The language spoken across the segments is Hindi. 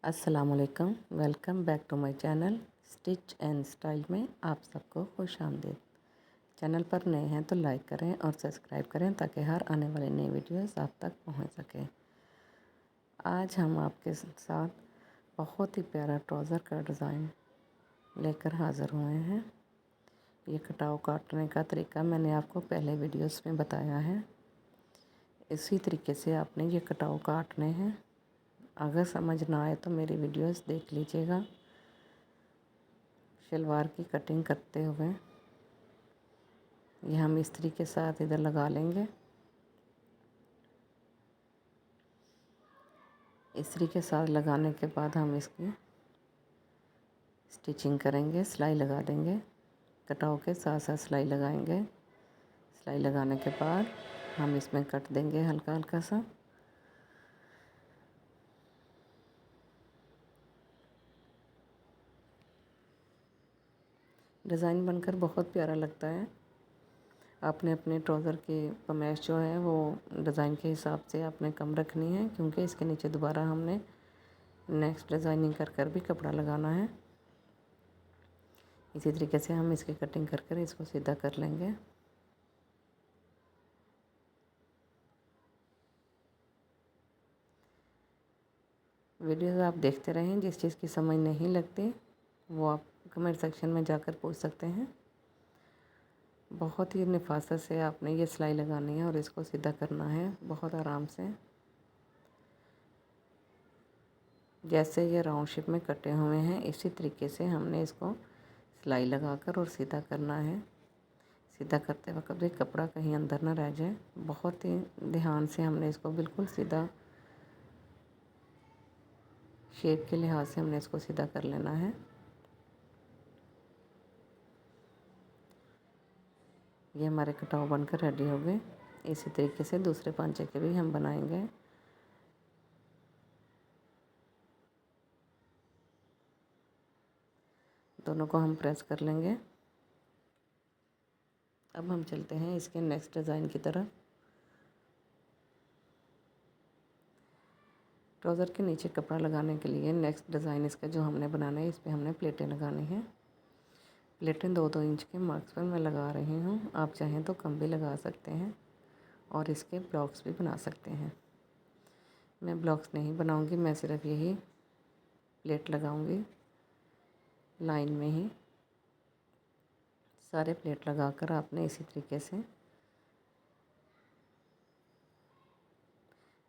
अस्सलामुअलैकुम, welcome back to my channel stitch and style में आप सबको खुश आमदीद। चैनल पर नए हैं तो लाइक करें और सब्सक्राइब करें ताकि हर आने वाली नई वीडियोस आप तक पहुंच सके। आज हम आपके साथ बहुत ही प्यारा ट्राउज़र का डिज़ाइन लेकर हाज़िर हुए हैं। ये कटाव काटने का तरीका मैंने आपको पहले वीडियोस में बताया है। इसी तरीके से आपने ये कटाव काटने हैं। अगर समझ ना आए तो मेरी वीडियोस देख लीजिएगा। शलवार की कटिंग करते हुए ये हम इस्त्री के साथ इधर लगा लेंगे। इस्त्री के साथ लगाने के बाद हम इसकी स्टिचिंग करेंगे, सिलाई लगा देंगे। कटाव के साथ साथ सिलाई लगाएंगे। सिलाई लगाने के बाद हम इसमें कट देंगे हल्का हल्का सा। डिज़ाइन बनकर बहुत प्यारा लगता है। आपने अपने ट्राउज़र की कमैश जो है वो डिज़ाइन के हिसाब से आपने कम रखनी है, क्योंकि इसके नीचे दोबारा हमने नेक्स्ट डिज़ाइनिंग कर भी कपड़ा लगाना है। इसी तरीके से हम इसकी कटिंग कर इसको सीधा कर लेंगे। वीडियोस आप देखते रहें। जिस चीज़ की समझ नहीं लगती वो आप कमेंट सेक्शन में जाकर पूछ सकते हैं। बहुत ही नफासत से आपने ये सिलाई लगानी है और इसको सीधा करना है बहुत आराम से। जैसे ये राउंड शेप में कटे हुए हैं इसी तरीके से हमने इसको सिलाई लगाकर और सीधा करना है। सीधा करते वक्त भी कपड़ा कहीं अंदर ना रह जाए। बहुत ही ध्यान से हमने इसको बिल्कुल सीधा शेप के लिहाज से हमने इसको सीधा कर लेना है। ये हमारे कटाव बनकर रेडी हो गए। इसी तरीके से दूसरे पांचे के भी हम बनाएंगे। दोनों को हम प्रेस कर लेंगे। अब हम चलते हैं इसके नेक्स्ट डिज़ाइन की तरफ। ट्राउज़र के नीचे कपड़ा लगाने के लिए नेक्स्ट डिज़ाइन इसका जो हमने बनाना है, इस पर हमने प्लेटें लगानी हैं। प्लेटें 2-2 इंच के मार्क्स पर मैं लगा रही हूँ। आप चाहें तो कम भी लगा सकते हैं और इसके ब्लॉक्स भी बना सकते हैं। मैं ब्लॉक्स नहीं बनाऊंगी, मैं सिर्फ यही प्लेट लगाऊंगी। लाइन में ही सारे प्लेट लगाकर आपने इसी तरीके से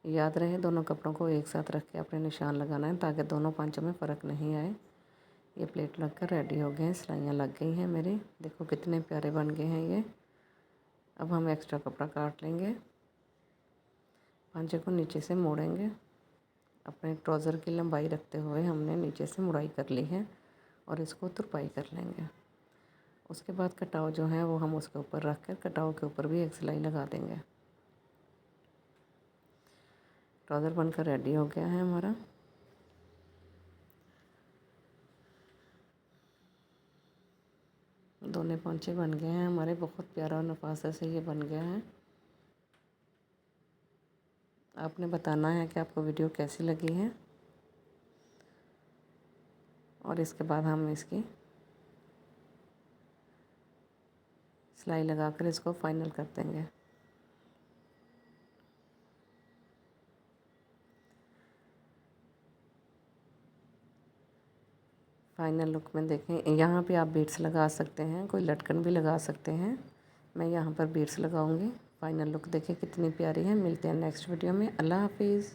याद रहे दोनों कपड़ों को एक साथ रख के अपने निशान लगाना है ताकि दोनों पांचों में फ़र्क नहीं आए। ये प्लेट लगकर रेडी हो गए हैं। सिलाइयाँ लग गई हैं मेरी। देखो कितने प्यारे बन गए हैं ये। अब हम एक्स्ट्रा कपड़ा काट लेंगे। पांचे को नीचे से मोड़ेंगे। अपने ट्राउज़र की लंबाई रखते हुए हमने नीचे से मुड़ाई कर ली है और इसको तुरपाई कर लेंगे। उसके बाद कटाव जो है वो हम उसके ऊपर रख कर कटाव के ऊपर भी एक सिलाई लगा देंगे। ट्राउज़र बनकर रेडी हो गया है हमारा। दोनों पांचे बन गए हैं हमारे। बहुत प्यारा और नफासत से ये बन गया है। आपने बताना है कि आपको वीडियो कैसी लगी है और इसके बाद हम इसकी सिलाई लगाकर इसको फाइनल कर देंगे। फाइनल लुक में देखें, यहाँ पे आप बीड्स लगा सकते हैं, कोई लटकन भी लगा सकते हैं। मैं यहाँ पर बीड्स लगाऊंगी। फाइनल लुक देखें कितनी प्यारी है। मिलते हैं नेक्स्ट वीडियो में। अल्लाह हाफिज़।